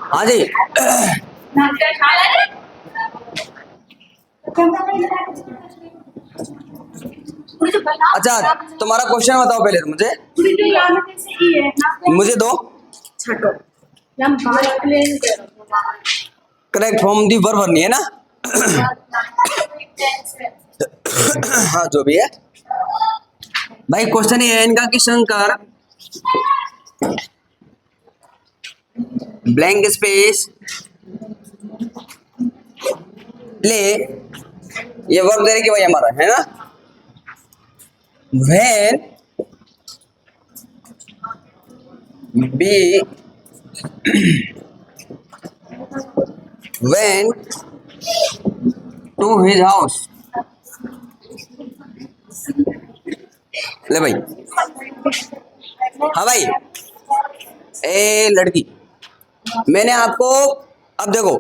हाँ जी। अच्छा तुम्हारा क्वेश्चन बताओ पहले मुझे दो। करेक्ट फ्रॉम दी वर्ब नहीं है ना। हाँ जो भी है भाई, क्वेश्चन ये है इनका कि शंकर ब्लैंक स्पेस प्ले, ये वर्ब दे रहे कि भाई हमारा है ना, when be went to his house। ले भाई, हाँ भाई, ए लड़की, मैंने आपको अब देखो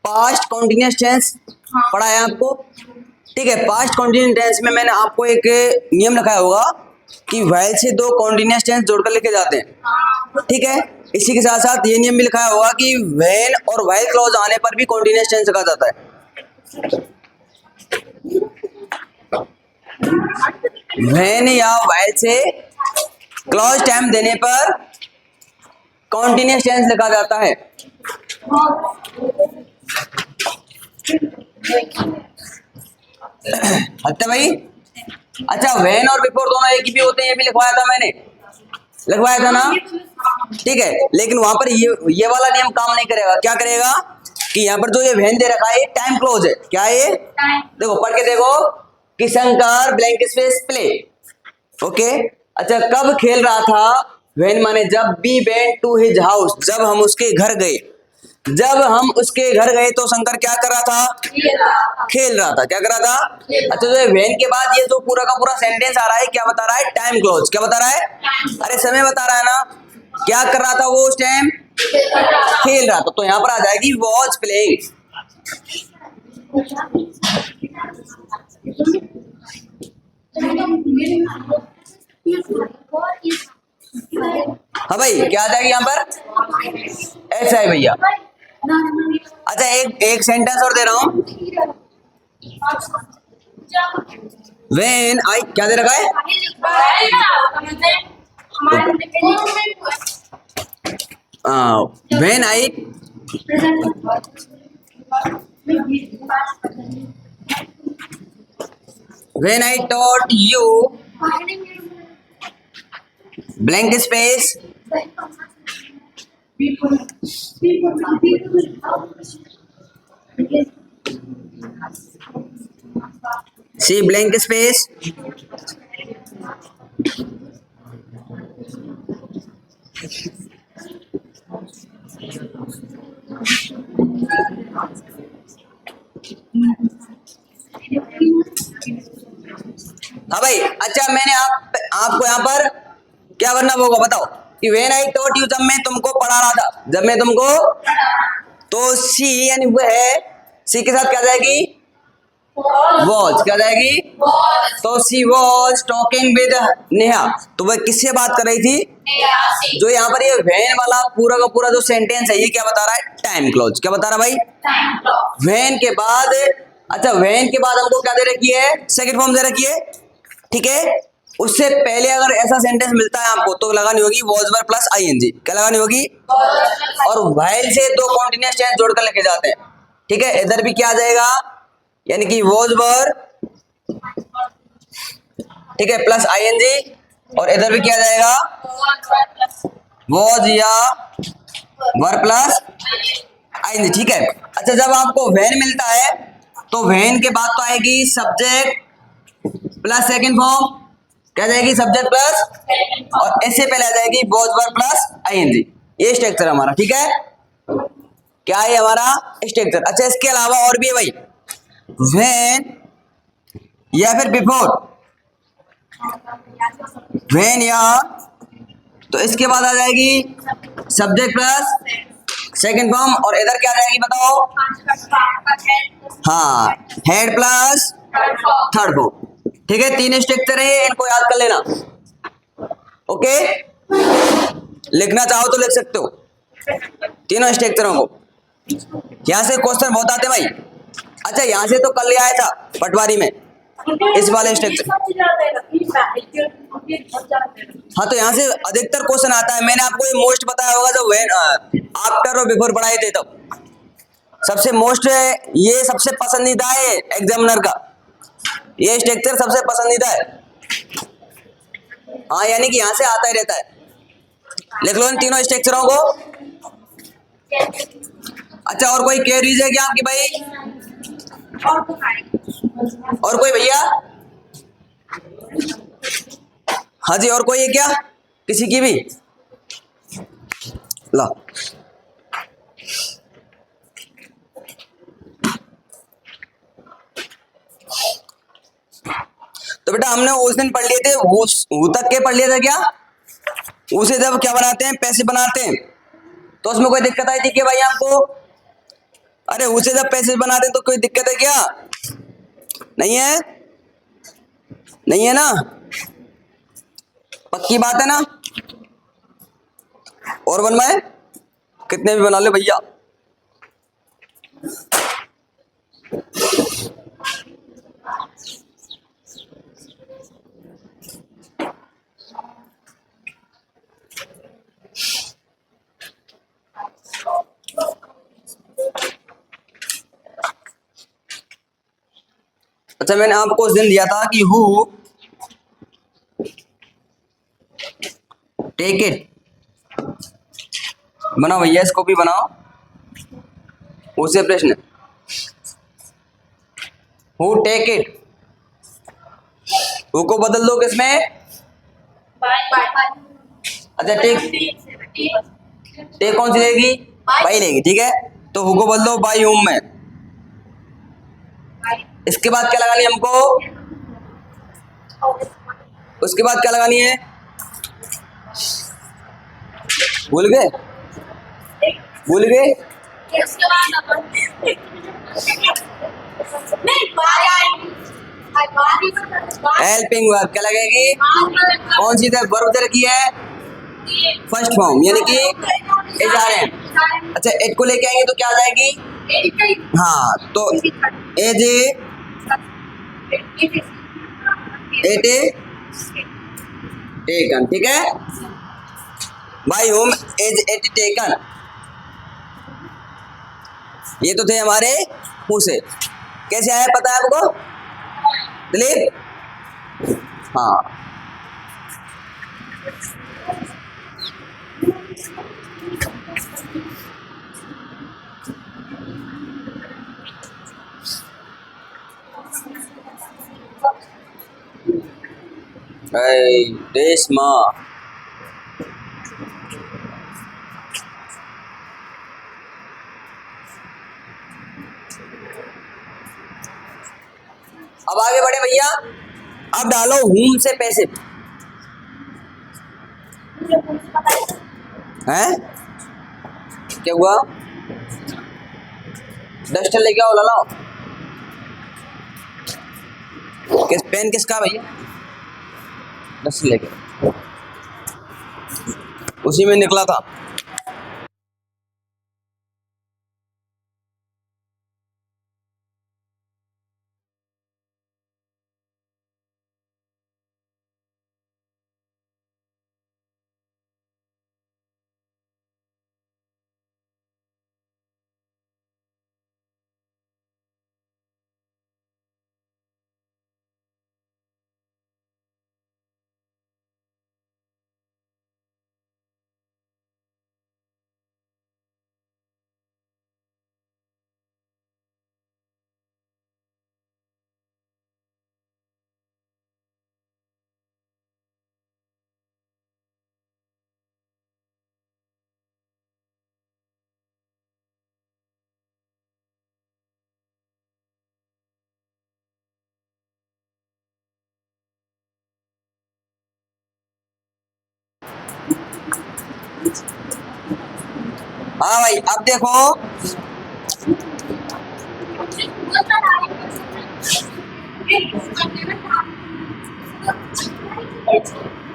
पास्ट कॉन्टिन्यूअस टेंस पढ़ा है आपको, ठीक है। पास्ट कॉन्टिन्यूअस टेंस में मैंने आपको एक नियम लिखाया होगा कि व्हाइल से दो कॉन्टिन्यूअस टेंस जोड़कर लिखे जाते हैं, ठीक है। इसी के साथ साथ ये नियम भी लिखाया होगा कि व्हेन और व्हाइल क्लॉज आने पर भी कॉन्टिन्यूअस टेंस कहा जाता है। व्हेन या व्हाइल से क्लॉज टाइम देने पर कॉन्टिन्यूअस टेंस लिखा जाता है। अच्छा भाई, अच्छा व्हेन और बिफोर दोनों एक ही भी होते हैं, ये भी लिखवाया था मैंने, लिखवाया था ना, ठीक है। लेकिन वहां पर ये वाला नियम काम नहीं करेगा। क्या करेगा कि यहाँ पर जो ये व्हेन दे रखा है ये टाइम क्लोज है। क्या है ये? देखो पढ़ के देखो कि Shankar blank space play, okay. अच्छा कब खेल रहा था? व्हेन माने जब, B went to his house, जब हम उसके घर गए। जब हम उसके घर गए तो शंकर क्या कर रहा था? खेल रहा था। क्या कर रहा था? अच्छा जो व्हेन के बाद ये जो पूरा का पूरा सेंटेंस आ रहा है, क्या बता रहा है? Time close. क्या बता रहा है? अरे समय बता रहा है ना। क्या कर रहा था वो उस टाइम? खेल रहा था। तो यहाँ पर आ जाएगी वॉज प्लेइंग। हाँ भाई, क्या आ जाएगी यहाँ पर? ऐसा है भैया। अच्छा एक सेंटेंस और दे रहा हूं। व्हेन आई, क्या दे रखा है? When I, when I taught you blank space C blank space हाँ भाई। अच्छा मैंने आपको यहाँ पर क्या करना होगा बताओ कि व्हेन आई टॉट यू, जब मैं तुमको पढ़ा रहा था, जब मैं तुमको, तो सी यानी वो है, सी के साथ क्या जाएगी? वॉज। क्या जाएगी? तो सी वॉज टॉकिंग विद नेहा। तो वह किससे बात कर रही थी? जो यहाँ पर ये व्हेन वाला पूरा का पूरा जो सेंटेंस है ये क्या बता रहा है? Time close. क्या बता रहा भाई? व्हेन के बाद, अच्छा व्हेन के बाद हमको क्या दे रखी है? सेकंड फॉर्म दे रखी है, ठीक है। उससे पहले अगर ऐसा सेंटेंस मिलता है आपको तो लगानी होगी वॉज वर प्लस आईएनजी। क्या लगानी होगी? और व्हाइल से दो कॉन्टिन्यूअस टेंस जोड़कर लिखे जाते हैं, ठीक है। इधर भी क्या आ जाएगा? यानी कि वॉज वर, ठीक है, प्लस आईएनजी, और इधर भी क्या आ जाएगा? वॉज या वर प्लस आईएनजी, ठीक है। अच्छा जब आपको व्हेन मिलता है तो व्हेन के बाद तो आएगी सब्जेक्ट प्लस सेकंड फॉर्म। क्या जाएगी? सब्जेक्ट प्लस, और इससे पहले आ जाएगी वॉज वर्ब प्लस आईएनजी। ये स्ट्रक्चर हमारा, ठीक है। क्या है हमारा स्ट्रक्चर। अच्छा इसके अलावा और भी है भाई, व्हेन या फिर बिफोर, व्हेन या, तो इसके बाद आ जाएगी सब्जेक्ट प्लस सेकंड फॉर्म, और इधर क्या आ जाएगी बताओ। हाँ, हेड प्लस थर्ड फॉर्म। ठीक है, तीन स्ट्रक्चर है ये, इनको याद कर लेना। ओके, लिखना चाहो तो लिख सकते हो तीनों स्ट्रक्चरों को। यहां से क्वेश्चन बहुत आते भाई। अच्छा यहां से तो कल ले आया था पटवारी में इस वाले स्ट्रक्चर। हाँ तो यहाँ से अधिकतर क्वेश्चन आता है। मैंने आपको ये मोस्ट बताया होगा जब व्हेन आफ्टर और बिफोर पढ़ाए थे तब। सबसे मोस्ट ये सबसे पसंदीदा है एग्जामिनर का, ये स्ट्रक्चर सबसे पसंदीदा है। हाँ यानी कि यहाँ से आता ही रहता है। लिख लो इन तीनों स्ट्रक्चरों को। अच्छा और कोई क्वेरीज है क्या आपकी भाई? और कोई भैया? हाँ जी, और कोई है क्या किसी की भी? ला तो बेटा हमने उस दिन पढ़ लिए थे हु तक के पढ़ लिए थे क्या? उसे जब क्या बनाते हैं, पैसे बनाते हैं, तो उसमें कोई दिक्कत आई थी क्या भाई आपको? अरे उसे जब पैसे बनाते हैं तो कोई दिक्कत है क्या? नहीं है, नहीं है ना, पक्की बात है ना? और बनवाए कितने भी बना ले भैया। अच्छा मैंने आपको उस दिन दिया था कि हु टेक इट, बनाओ भैया इसको भी बनाओ। उसे प्रश्न who take it, who co बदल दो किसमें? अच्छा टेक कौन सी लेगी? बाई लेगी, ठीक है। तो हु को बदल दो बाई हुम में। इसके बाद क्या लगानी है हमको? उसके बाद क्या लगानी है? भूल गए, भूल गए? हेल्पिंग वर्ब क्या लगेगी? कौन सी इधर वर्ब दे रखी है? फर्स्ट फॉर्म यानी कि इज आर एम। अच्छा एट को लेके आएंगे तो क्या आ जाएगी? हाँ तो एज एट ए टेकन, ठीक है। By whom is it taken, ये तो थे हमारे मुंह से। कैसे आया पता है आपको दिलीप? हाँ रेशमा, अब आगे बढ़े भैया। अब डालो हुम से पैसे हैं। क्या हुआ? डस्टर लेके आओ, लाओ। किस पेन किसका भैया? डस्टर लेके, उसी में निकला था। हाँ भाई अब देखो,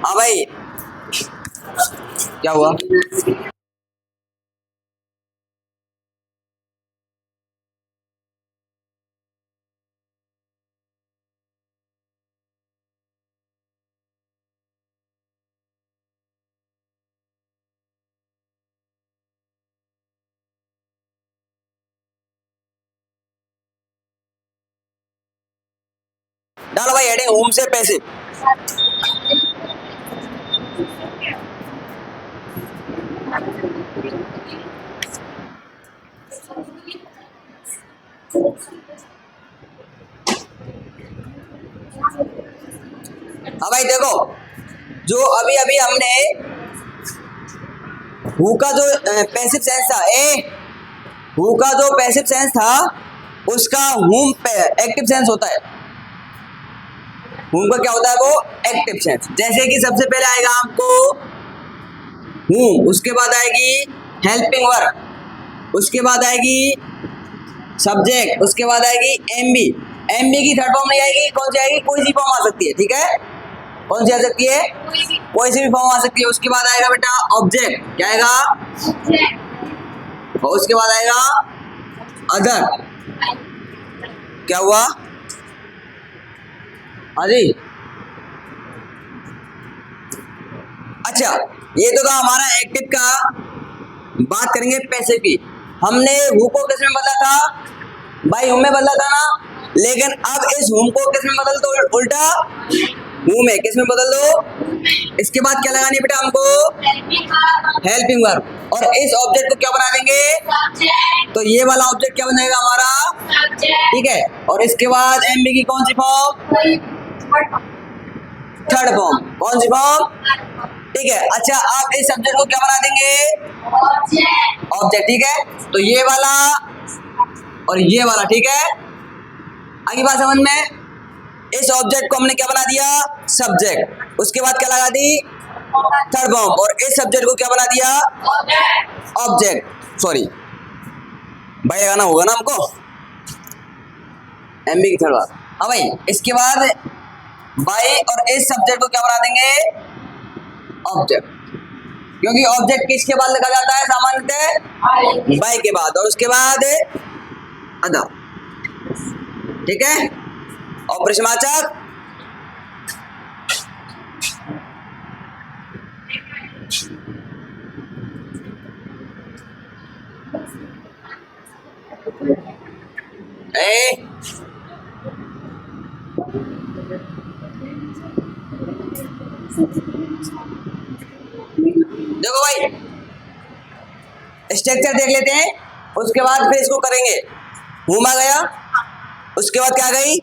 हाँ भाई क्या हुआ? डालो भाई हेडिंग होम से पैसे। हाँ भाई देखो, जो अभी अभी हमने हु का जो पैसिव सेंस था, हु का जो पैसिव सेंस था उसका हुम एक्टिव सेंस होता है। हुम का क्या होता है? वो एक्टिव सेंस। जैसे कि सबसे पहले आएगा आपको हूँ, उसके बाद आएगी हेल्पिंग वर्ब, उसके बाद आएगी सब्जेक्ट, उसके बाद आएगी एमबी। एमबी की थर्ड फॉर्म नहीं आएगी, कौन सी आएगी? कोई सी फॉर्म आ सकती है, ठीक है? कौन सी आ सकती है? कोई सी भी फॉर्म आ सकती है। उसके बाद आएगा बेटा ऑब्जेक्ट, क्या आएगा? और उसके बाद आएगा अदर। क्या हुआ? हाँ जी, अच्छा ये तो था हमारा एक्टिव का। बात करेंगे पैसिव की। हमने हु को किस में बदला था? भाई हुम में बदला था ना, लेकिन अब इस हुम को किस में बदल दो? उल्टा हु में किस में बदल दो? इसके बाद क्या लगानी है बेटा हमको? Helping verb. और इस ऑब्जेक्ट को क्या बना देंगे? तो ये वाला ऑब्जेक्ट क्या बनेगा हमारा? ठीक है। और इसके बाद एमबी की कौन सी फॉर्म? Third form. कौन सी फॉर्म? ठीक है। अच्छा आप इस सब्जेक्ट को क्या बना देंगे? ऑब्जेक्ट। ठीक है, तो ये वाला और ये वाला, ठीक है? आगे बात समझ में? इस ऑब्जेक्ट को हमने क्या बना दिया? सब्जेक्ट। उसके बाद क्या लगा दी? Third form. और इस सब्जेक्ट को क्या बना दिया? ऑब्जेक्ट। सॉरी भाई लगाना होगा ना हमको, एमबी की थर्ड बार। हाँ भाई, इसके बाद बाई और इस सब्जेक्ट को क्या बना देंगे? ऑब्जेक्ट। क्योंकि ऑब्जेक्ट किसके बाद लिखा जाता है सामान्यतः? बाई के बाद। और उसके बाद अदर, ठीक है? और प्रश्नवाचक ए देखो भाई, स्ट्रक्चर देख लेते हैं, उसके बाद फिर इसको करेंगे। हुम आ गया, उसके बाद क्या आ गई?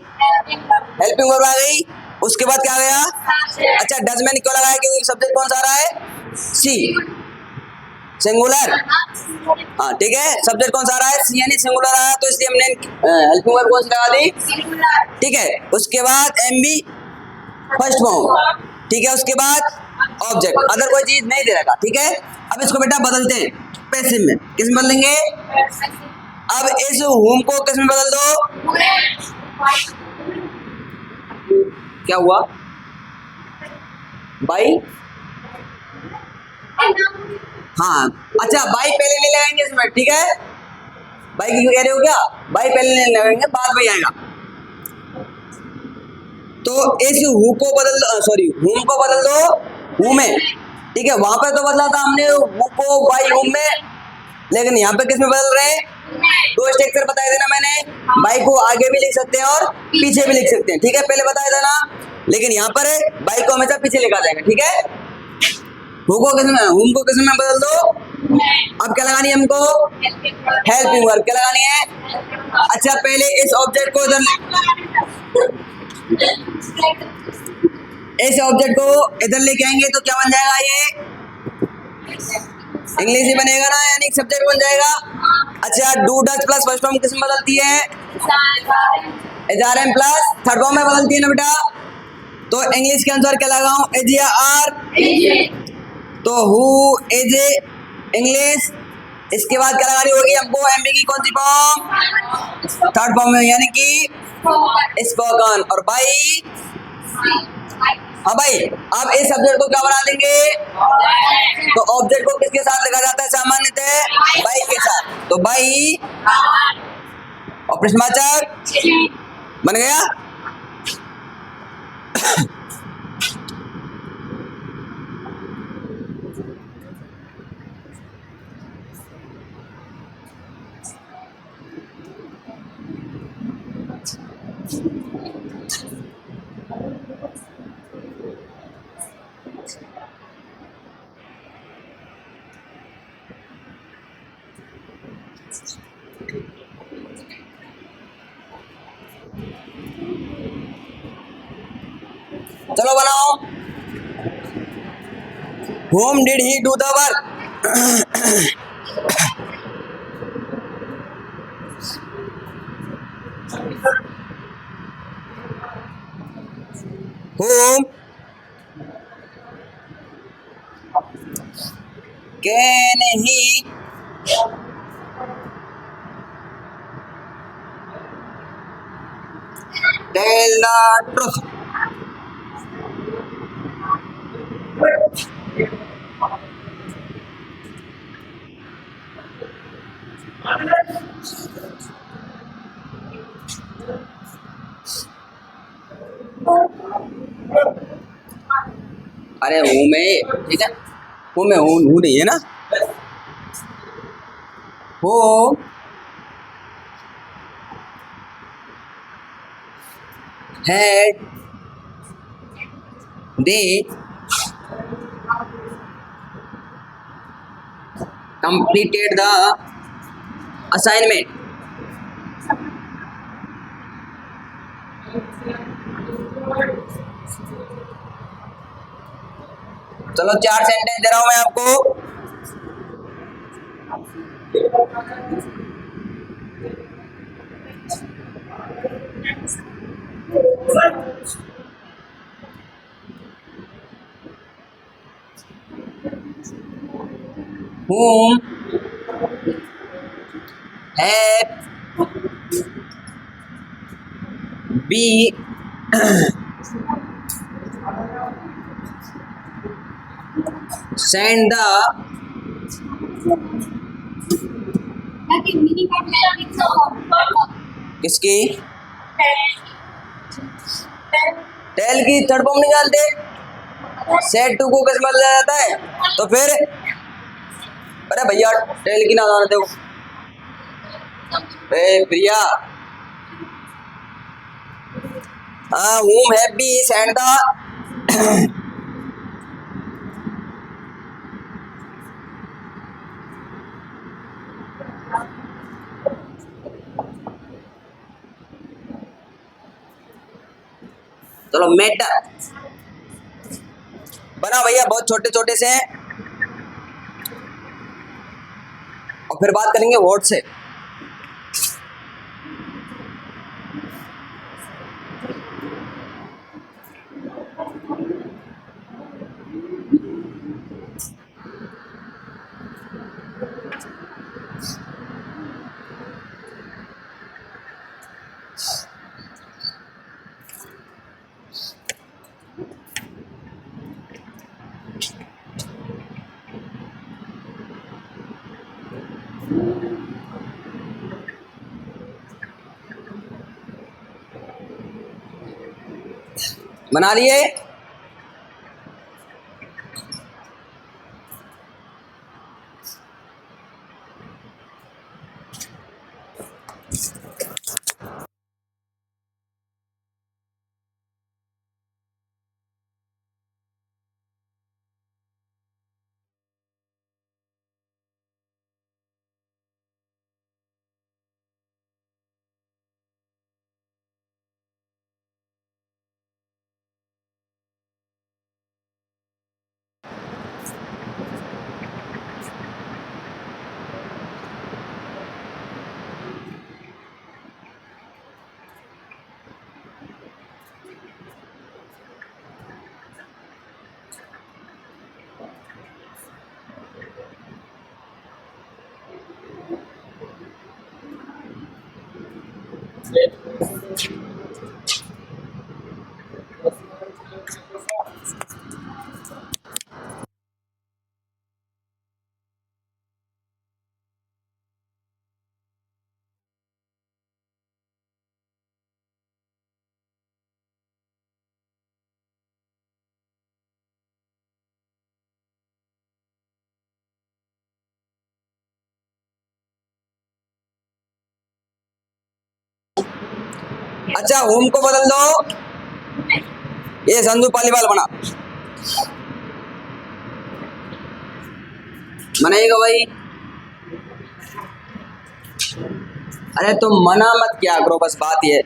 हेल्पिंग वर्ब आ गई, उसके बाद क्या आ गया? अच्छा डज मैंने क्यों लगाया? क्योंकि सब्जेक्ट कौन सा आ रहा है? सी, सिंगुलर। हाँ ठीक है, सब्जेक्ट कौन सा आ रहा है? सी यानी सिंगुलर आया, तो इसलिए हमने हेल्पिंग वर्ब कौन सी लगा दी? ठीक है। उसके बाद एमबी फर्स्ट फॉर्म, ठीक है? उसके बाद ऑब्जेक्ट, अदर कोई चीज नहीं दे रखा, ठीक है? अब इसको बेटा बदलते हैं पैसिव में। किस में बदलेंगे? अब इस हुम को किस में बदल दो? क्या हुआ भाई? हाँ अच्छा, बाई पहले नहीं लगाएंगे इसमें, ठीक है? बाई क्यों कह रहे हो क्या? बाई पहले नहीं लगाएंगे, बाद में आएगा। तो इस हु को बदल दो, सॉरी हुम को बदल दो हु में, ठीक है? वहां पर तो बदला था हमने हु को बाई हुम में, लेकिन यहाँ पे किस में बदल रहे हैं? दो स्ट्रक्चर बताया था ना मैंने, बाई को आगे भी लिख सकते हैं और पीछे भी लिख सकते हैं, ठीक है? पहले बताया था ना, लेकिन यहाँ पर बाई को हमेशा पीछे लिखा जाएगा, ठीक है? हु को किस में, हुम को किस में बदल दो? अब क्या लगानी है हमको? Helping verb. क्या लगानी है? अच्छा पहले इस ऑब्जेक्ट को इस ऑब्जेक्ट को इधर लेके आएंगे तो क्या बन जाएगा? ये इंग्लिश ही बनेगा ना, यानी सब्जेक्ट बन जाएगा। अच्छा do does plus first form किस में बदलती है? एचआरएम प्लस थर्ड फॉर्म में बदलती है ना बेटा। तो इंग्लिश के अनुसार क्या लगाऊं? एज या आर? तो हु इज इंग्लिश इसके बाद क्या लगानी होगी हमको, एमबी की कौन सी फॉर्म, थर्ड फॉर्म में, यानी कि स्पोकन। और भाई हाँ भाई, अब इस सब्जेक्ट को क्या बना देंगे, तो ऑब्जेक्ट को किसके साथ लिखा जाता है सामान्यतः, बाई के साथ। तो बाई और प्रश्नवाचक बन गया। चलो बनाओ। Whom did he do the work? Whom can he tell the truth? अरे हूँ मैं, ठीक है, हूँ मैं, हूँ नहीं है ना, हूँ had they completed the assignment? चलो 4 सेंटेंस दे रहा हूं मैं आपको। Whom have we sent the किसकी, टेल की थर्ड फॉर्म नहीं जानते, सेट टू को किस में लिया जाता है, तो फिर अरे भैया टेल की ना जानते हो, प्रिया, हाँ whom have we sent the चलो मेटर बना भैया, बहुत छोटे छोटे से हैं, और फिर बात करेंगे वर्ड से। बना लिए। अच्छा होम को बदल दो, ये संधू पालीवाल बना, बनाइएगा भाई। अरे तुम मना मत क्या करो, बस बात ये,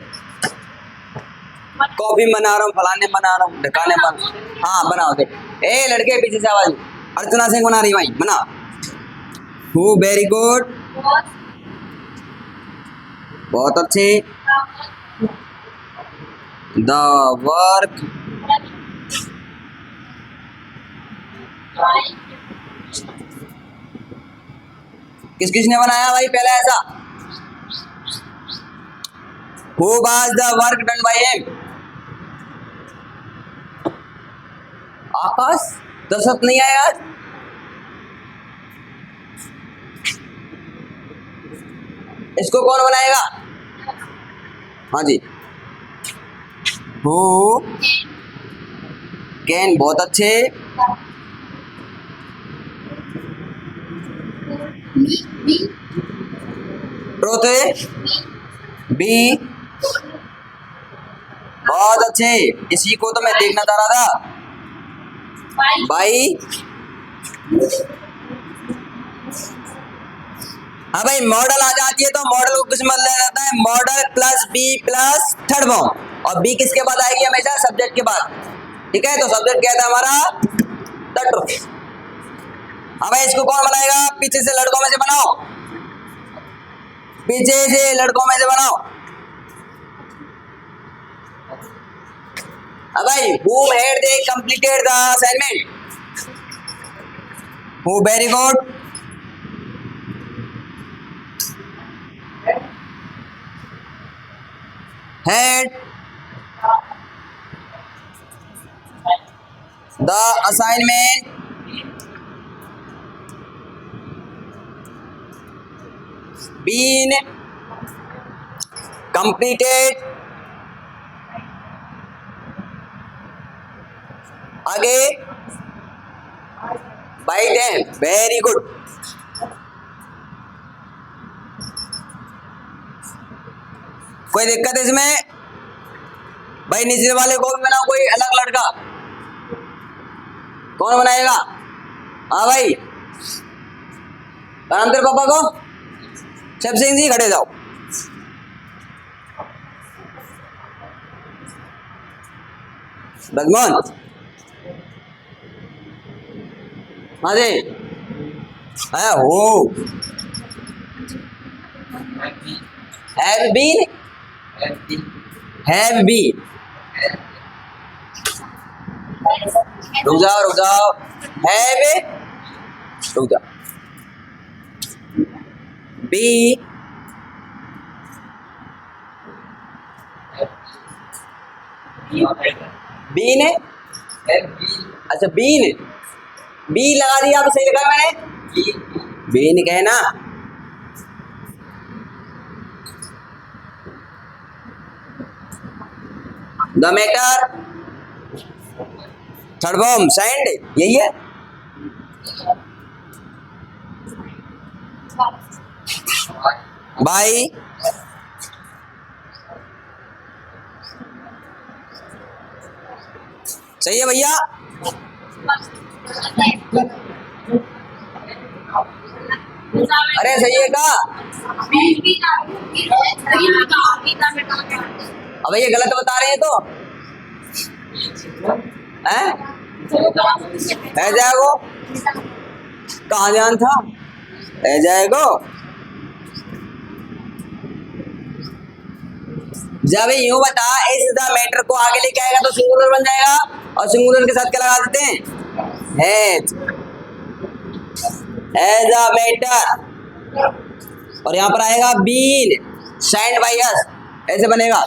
कॉफी बना रहा हूँ, फलाने बना रहा हूँ, ढकाने बना, हाँ बनाओ दे। ए लड़के पीछे से आवाज, अर्चना सिंह बना रही भाई, बना। हु वेरी गुड, बहुत अच्छे। द वर्क किस किसने बनाया भाई पहले ऐसा? Who was the work done by him? Akash, Dashrath नहीं आया आज? इसको कौन बनाएगा? हाँ जी, हु कैन, बहुत अच्छे। ट्रुथ, बी, बहुत अच्छे। इसी को तो मैं देखना चाह रहा था भाई। हाँ भाई, मॉडल आ जाती है तो मॉडल को किस मतलब जाता है? Modal plus be plus third form, और बी किसके बाद आएगी? हमेशा सब्जेक्ट के बाद, ठीक है? तो सब्जेक्ट क्या था हमारा? The truth. हाँ भाई, इसको कौन बनाएगा? पीछे से लड़कों में से बनाओ, पीछे से लड़कों में से बनाओ। हाँ भाई, whom had they completed the assignment? Who, very good. Had the assignment been completed again by them? Very good. कोई दिक्कत है इसमें? भाई नीचे वाले को भी बनाओ, कोई अलग लड़का, कौन बनाएगा? हाँ भाई, नाम तेरे पापा को? शिव सिंह जी, खड़े जाओ। रजमान, हाँ जी, है हो, have been, have been, रुक जाओ, have, रुक जाओ, be, बीन, अच्छा बीन, बी लगा दिया तो सही लगा मैंने, बीन कहे ना। The matter, third form send, यही है। बाय, सही है भैया? अरे सही है का? अब ये गलत बता रहे हैं तो है जाएगो, कहाँ ध्यान था? है जाएगो। जब यूं बता इस द मैटर को आगे लेके आएगा तो सिंगुलर बन जाएगा, और सिंगुलर के साथ क्या लगा देते हैं? हैज, एज अ मैटर, और यहाँ पर आएगा बीन, साइंड बाय अस, ऐसे बनेगा।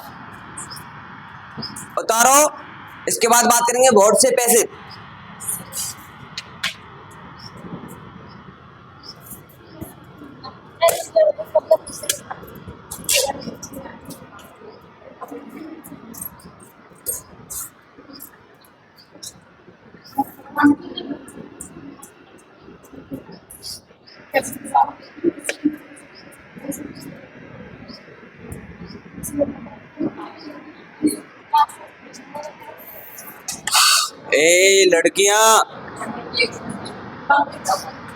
उतारो। इसके बाद बात करेंगे वर्ड से पैसिव। ए लड़कियां,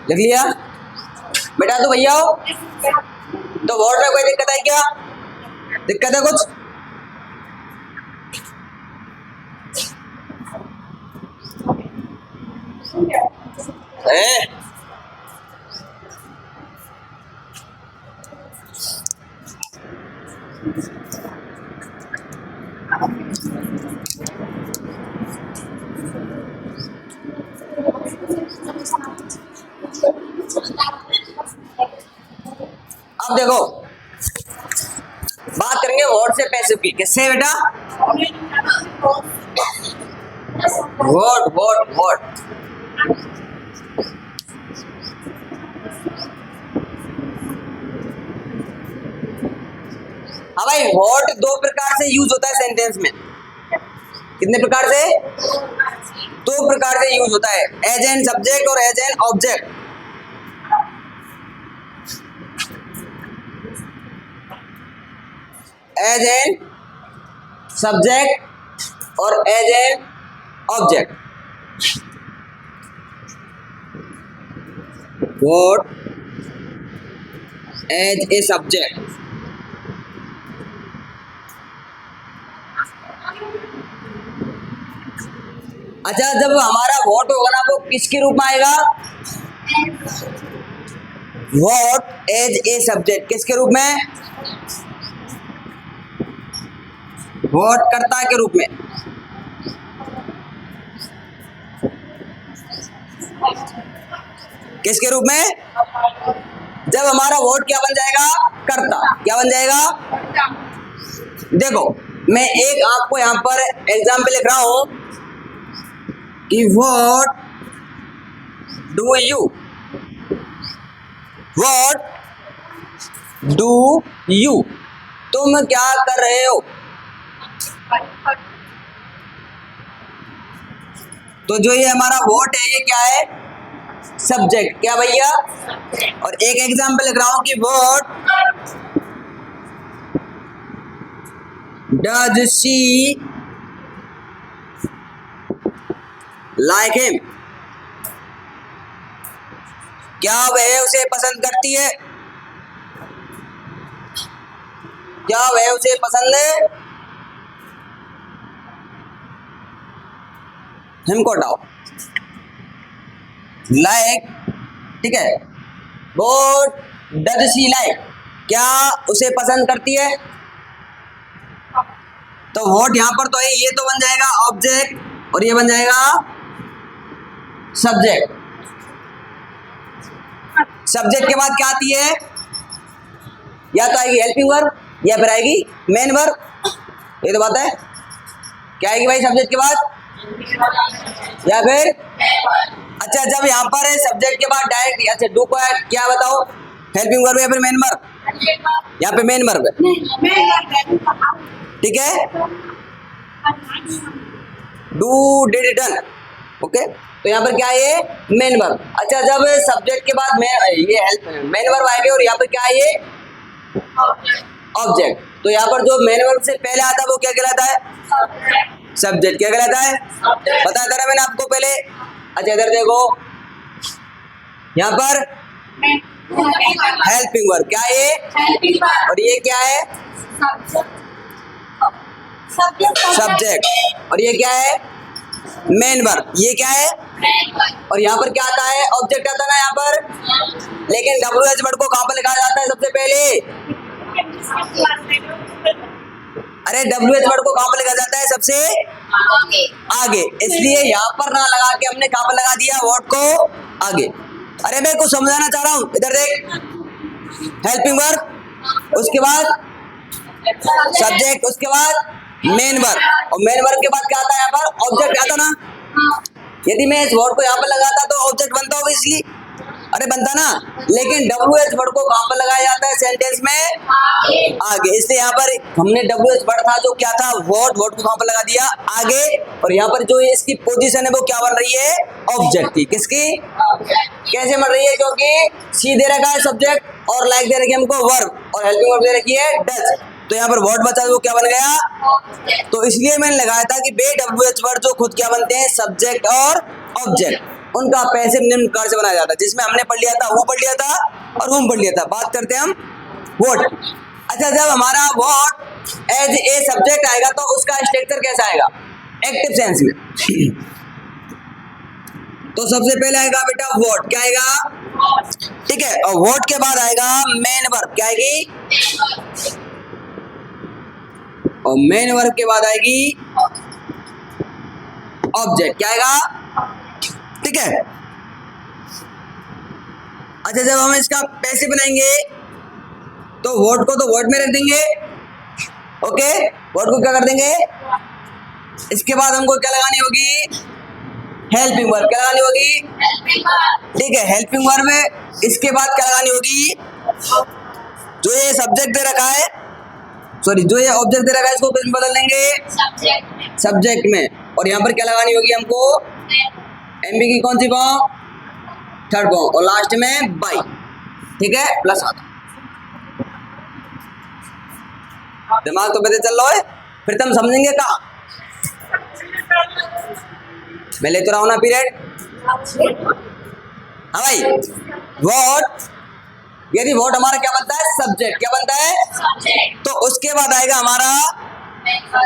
लिख लिया बेटा? तो भैया हो तो वर्ड में कोई दिक्कत है क्या? दिक्कत है कुछ? अब देखो बात करेंगे वर्ड से पैसिव की। किससे बेटा? Word word word. हाँ भाई, वर्ड दो प्रकार से यूज होता है सेंटेंस में। कितने प्रकार से? दो प्रकार से यूज होता है, एज एन सब्जेक्ट और as an object. As an subject और as an object. Word as a subject. अच्छा, जब हमारा वॉट होगा ना वो किसके रूप में आएगा? What as a subject. किसके रूप में? वॉट कर्ता के रूप में। किसके रूप में? जब हमारा वॉट क्या बन जाएगा? कर्ता। क्या बन जाएगा? देखो मैं एक आपको यहां पर एग्जाम्पल लिख रहा हूं कि what do you, what do you, तुम क्या कर रहे हो? तो जो ये हमारा व्हाट है ये क्या है? सब्जेक्ट। क्या भैया? और एक एग्जाम्पल लिख रहा हूं कि what does she like him, क्या वह उसे पसंद करती है? क्या वह उसे पसंद है? हिम को हटाओ। लाइक, ठीक है। व्हाट डज शी लाइक, क्या उसे पसंद करती है? तो व्हाट यहां पर तो है, ये तो बन जाएगा ऑब्जेक्ट और ये बन जाएगा सब्जेक्ट। सब्जेक्ट के बाद क्या आती है? या तो आएगी हेल्पिंग वर्ब या फिर आएगी मेन वर्ब। ये तो बात है। क्या आएगी भाई सब्जेक्ट के बाद? या फिर अच्छा, जब यहाँ पर है सब्जेक्ट के बाद डायरेक्ट, अच्छा डू को क्या बताओ? हेल्पिंग वर्ब या फिर मेन वर्ब? यहाँ पे मेन वर्ब है, ठीक है। Do did done, okay. तो यहाँ पर क्या है? ये मेन वर्ब। अच्छा, जब सब्जेक्ट के बाद ये हेल्प मेन वर्ब आएगी और यहाँ पर क्या है? ये ऑब्जेक्ट। तो यहाँ पर जो मेन वर्ब से पहले आता है वो क्या कहलाता है? सब्जेक्ट। क्या कहलाता है? बताया था ना मैंने आपको पहले। अच्छा इधर देखो, यहाँ पर हेल्पिंग वर्ब क्या है? ये और ये क्या है? सब्जेक्ट। और ये क्या है? Main verb. ये क्या है? और यहाँ पर क्या आता है? ऑब्जेक्ट आता है ना यहाँ पर। लेकिन WH वर्ड को कहाँ पर लिखा जाता है सबसे पहले? अरे WH वर्ड को कहाँ पर लिखा जाता है? सबसे आगे। इसलिए यहाँ पर ना लगा के हमने कहाँ पर लगा दिया? वर्ड को आगे। अरे मैं कुछ समझाना चाह रहा हूँ, इधर देख। हेल्पिंग वर्ब, उसके बाद सब्जेक्ट, उसके बाद मेन वर्ब, और मेन वर्ब के बाद क्या आता है यहाँ पर? ऑब्जेक्ट आता ना। यदि मैं इस वर्ड को यहाँ पर लगाता तो ऑब्जेक्ट बनता ऑब्वियसली, अरे बनता ना। लेकिन WH वर्ड को कहाँ पर लगाया जाता है सेंटेंस में? आगे। इसलिए यहाँ पर हमने WH वर्ड था जो क्या था? वर्ड को कहाँ पर लगा दिया? आगे। और यहाँ पर जो इसकी पोजीशन है वो क्या बन रही है? ऑब्जेक्ट की। किसकी? कैसे बन रही है? क्योंकि सी दे रखा है सब्जेक्ट और लाइक दे रखी है हमको वर्ब और हेल्पिंग वर्ब दे रखी है डज। तो यहाँ पर वर्ड बचा वो क्या बन गया? तो इसलिए मैंने लगाया था कि बे WH वर्ड जो खुद क्या बनते हैं? सब्जेक्ट और ऑब्जेक्ट। उनका पैसिव निम्न प्रकार से बनाया जाता है, जिसमें हमने पढ़ लिया था हु पढ़ लिया था और हुम पढ़ लिया था। बात करते हैं हम व्हाट। अच्छा, जब हमारा व्हाट एज ए सब्जेक्ट आएगा तो उसका स्ट्रक्चर कैसा आएगा? एक्टिव सेंस में। तो सबसे पहले आएगा बेटा व्हाट, क्या आएगा? ठीक है। और व्हाट के बाद आएगा मेन वर्ब, क्या आएगी? और मेन वर्ब के बाद आएगी ऑब्जेक्ट, क्या आएगा? ठीक है। अच्छा, जब हम इसका पैसिव बनाएंगे तो वर्ड को तो वर्ड में रख देंगे, ओके। वर्ड को क्या कर देंगे? इसके बाद हमको क्या लगानी होगी? Helping verb. क्या लगानी होगी? ठीक है, हेल्पिंग वर्ब में इसके बाद क्या लगानी होगी? जो ये सब्जेक्ट दे रखा है, सॉरी जो ये ऑब्जेक्ट दे रखा है इसको किस में बदल देंगे? सब्जेक्ट में। और यहाँ पर क्या लगानी होगी हमको? एमबी की कौन सी फॉर्म? Third form. और लास्ट में बाई, ठीक है, प्लस आता। दिमाग तो पता चल रहा है, फिर तुम समझेंगे कहाँ? मैं लेते रहा हूं ना पीरियड। हाँ भाई, व्हाट, यदि व्हाट हमारा क्या बनता है? सब्जेक्ट। क्या बनता है? तो उसके बाद आएगा हमारा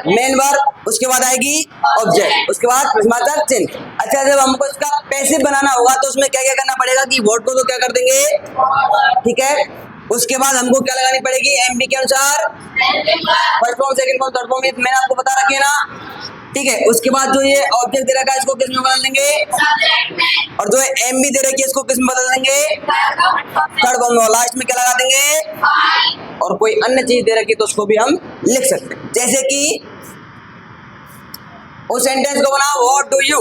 मेन वर्ब, उसके बाद आएगी ऑब्जेक्ट, उसके बाद प्रश्नवाचक चिन्ह। अच्छा, जब हमको इसका पैसिव बनाना होगा तो उसमें क्या क्या करना पड़ेगा? कि वर्ड को तो क्या कर देंगे? ठीक है। उसके बाद हमको क्या लगानी पड़ेगी? एमबी के अनुसार first form, second form, third form, मैंने आपको बता रखे ना। ठीक है। उसके बाद जो ये ऑब्जेक्ट दे रखा है इसको किस में बदल देंगे? और जो एमबी दे रखी है इसको किस में बदल देंगे? थर्ड फॉर्म में। लास्ट में क्या लगा देंगे? और कोई अन्य चीज दे रखी तो उसको भी हम लिख सकते हैं, जैसे कि उस सेंटेंस को बनाओ, व्हाट डू यू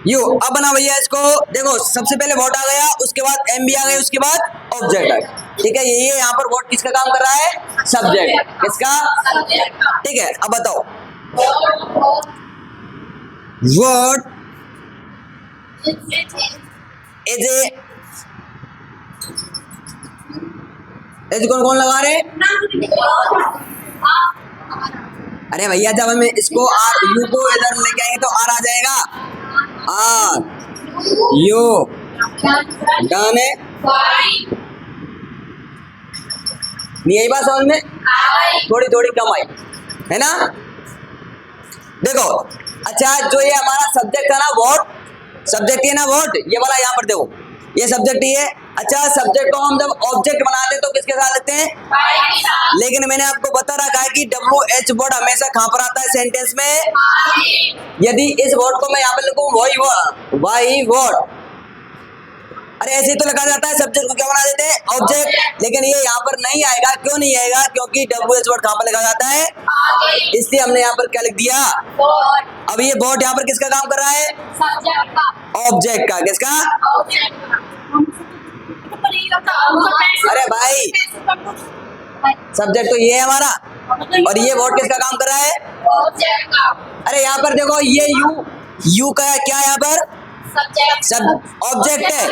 यू। अब बना भैया इसको, देखो सबसे पहले व्हाट आ गया, उसके बाद एमबी आ गया, उसके बाद ऑब्जेक्ट आ गया। ठीक है, ये यहाँ पर व्हाट किसका काम कर रहा है? सब्जेक्ट। किसका? ठीक है। अब बताओ व्हाट इज ए, इज कौन कौन लगा रहे? अरे भैया जब हम इसको आर यू को इधर लेके आएंगे तो आर आ जाएगा। आर यू डन है, नहीं यही बात समझ में? थोड़ी थोड़ी कम आई है ना? देखो, अच्छा जो ये हमारा सब्जेक्ट था ना व्हाट, सब्जेक्ट है ना व्हाट, ये वाला यहाँ पर देखो, ये सब्जेक्ट ही है। अच्छा, सब्जेक्ट को हम जब ऑब्जेक्ट बनाते हैं तो किसके साथ लिखते हैं? लेकिन मैंने आपको बता रखा है कि WH वर्ड हमेशा कहाँ पर आता है सेंटेंस में? यदि इस वर्ड को मैं यहाँ पर लिखूं वाई वर्ड, अरे ऐसे ही तो लिखा जाता है, सब्जेक्ट को क्या बना देते हैं? ऑब्जेक्ट। लेकिन ये यहाँ पर नहीं आएगा, क्यों नहीं आएगा? क्योंकि WH वर्ड कहाँ पर लिखा जाता है? इसलिए हमने यहाँ पर क्या लिख दिया? अब ये वर्ड यहाँ पर किसका काम कर रहा है? ऑब्जेक्ट का। किसका? अरे भाई, सब्जेक्ट तो ये है हमारा, और ये वर्ड किसका काम कर रहा है? अरे यहाँ पर देखो, ये यू का क्या है यहाँ पर? सब ऑब्जेक्ट है।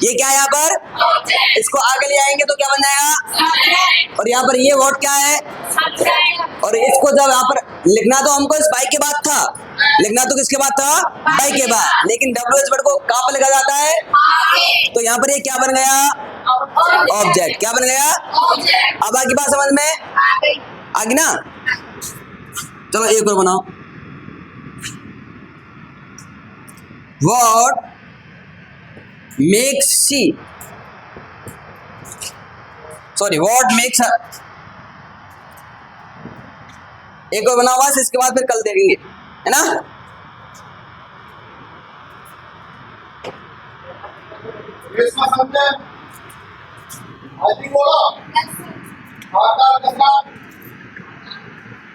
ये क्या है यहाँ पर? इसको आगे ले आएंगे तो क्या बन जाएगा? और यहाँ पर ये वर्ड क्या है? और इसको जब यहाँ पर लिखना तो हमको इस बाई के बाद था, लिखना तो किसके बाद था? बाई के बाद। लेकिन WH वर्ड को कहाँ पर लिखा जाता है? तो यहाँ पर ये क्या बन गया? ऑब्जेक्ट। क्या बन गया? अब आगे बात समझ में आगे ना? चलो एक और बनाओ, What makes she, sorry, what makes her, एक और बना हुआ है, इसके बाद फिर कल देखेंगे, है ना? इसका समझे? हाथी घोड़ा आकार के साथ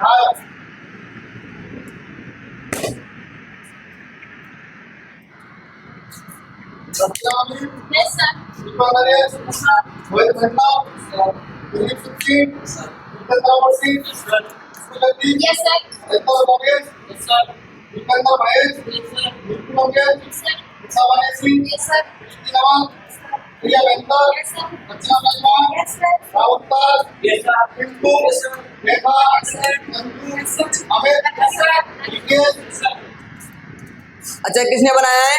हाथ सत्यामी Yes, sir. दीपा नरेश मोहित खन्ना दिलीप सुक्की चंद्रावती सुगंधी Yes, sir. रितु लोकेश विकेंद्र महेश विपुल Lokesh Yes, sir. सावनेसी Yes, sir. Krishna Nawal प्रिया वेंकर Yes, sir. रचना महिमा Yes, sir. राहुल दास Yes, sir. पिंटू रेखा नंदू अमित विकेश अच्छा किसने बनाया है?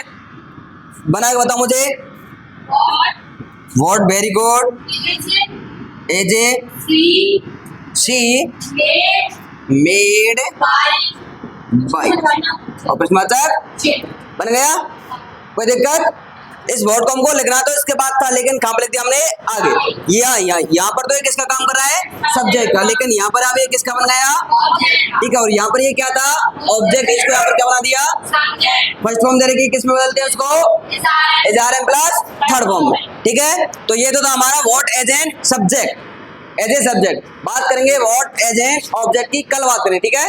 बना के बताओ मुझे। What? What, very good. Is it? एजे See, she made made by by और प्रश्नवाचक बन गया। कोई दिक्कत? इस वर्ड को हमको लिखना तो इसके बाद था, लेकिन कहाँ पर लिख दिया हमने? आगे। यहाँ पर तो ये किसका काम कर रहा है? सब्जेक्ट का, लेकिन यहाँ पर अब ये किसका बन गया? object. ठीक है। और यहाँ पर ये क्या था? ऑब्जेक्ट। इसको यहाँ पर क्या बना दिया? Subject. फर्स्ट फॉर्म दे रखी, किस में बदलते हैं उसको? Desire. Is are am plus third form में। ठीक है, तो ये तो था हमारा what as an subject, as a subject. बात करेंगे व्हाट एज एन ऑब्जेक्ट की, कल बात करें। ठीक है।